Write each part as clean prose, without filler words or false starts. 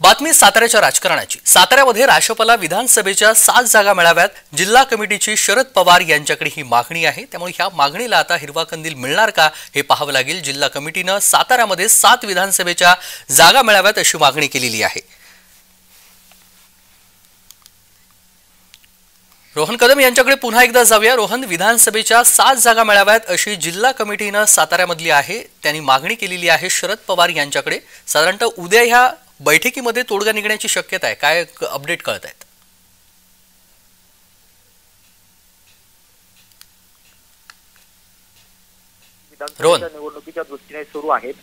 बातमी साताऱ्याच्या राजकारणाची। साताऱ्यामध्ये राष्ट्रपला विधानसभेच्या 7 जागा मिळाव्यात। जिल्हा कमिटीची शरद पवार यांच्याकडे ही मागणी आहे, त्यामुळे ह्या मागणीला आता हिरवा कंदील मिळणार का हे पाहावं लागेल। जिल्हा कमिटीने साताऱ्यामध्ये 7 विधानसभेच्या जागा मिळाव्यात अशी मागणी केलेली आहे। रोहन कदम यांच्याकडे पुन्हा एकदा जाऊया। रोहन, विधानसभेच्या 7 जागा मिळाव्यात अशी जिल्हा कमिटीने साताऱ्यामधली आहे, त्यांनी मागणी केलेली आहे शरद पवार यांच्याकडे। साधारणतः उद्या ह्या बैठकीमध्ये तोडगा निघण्याची शक्यता आहे, काय अपडेट कळत आहेत? विधानसभेच्या निवडणुकीच्या दृष्टीने सुरू आहेत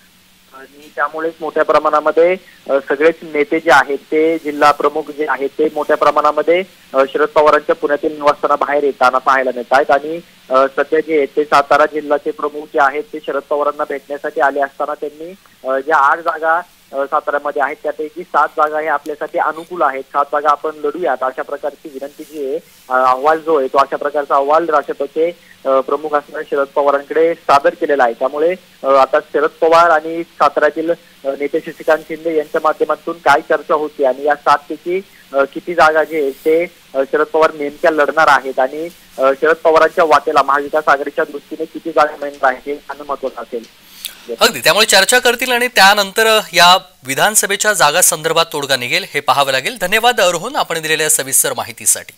आणि त्यामुळेच मोठ्या प्रमाणामध्ये सगळेच नेते जे आहेत ते जिल्हा प्रमुख जे आहेत ते मोठ्या प्रमाणामध्ये शरद पवारांच्या पुण्यातील निवासस्थाना बाहेर येताना पाहायला मिळत आहेत। आणि सध्या जे आहेत ते सातारा जिल्ह्याचे प्रमुख जे आहेत ते शरद पवारांना भेटण्यासाठी आले असताना त्यांनी ज्या 8 जागा साताऱ्यामध्ये आहेत त्यापैकी 7 जागा हे आपल्यासाठी अनुकूल आहेत, 7 जागा आपण लढूयात अशा प्रकारची विनंती जी आहे, अहवाल जो आहे तो अशा प्रकारचा अहवाल राष्ट्रपतीचे प्रमुख असणाऱ्या शरद पवारांकडे सादर केलेला आहे। त्यामुळे आता शरद पवार आणि साताऱ्यातील नेते शशिकांत शिंदे यांच्या माध्यमातून काय चर्चा होती आणि या 7 पैकी किती जागा जे आहेत ते शरद पवार नेमक्या लढणार आहेत आणि शरद पवारांच्या वाटेला महाविकास आघाडीच्या दृष्टीने किती जागा मिळणार आहेत हे सांगणं महत्त्वाचं असेल। अगदी, त्यामुळे चर्चा करतील आणि त्यानंतर या विधानसभेच्या जागा संदर्भात तोडगा निघेल हे पाहावं लागेल। धन्यवाद रोहन, आपण दिलेल्या सविस्तर माहितीसाठी।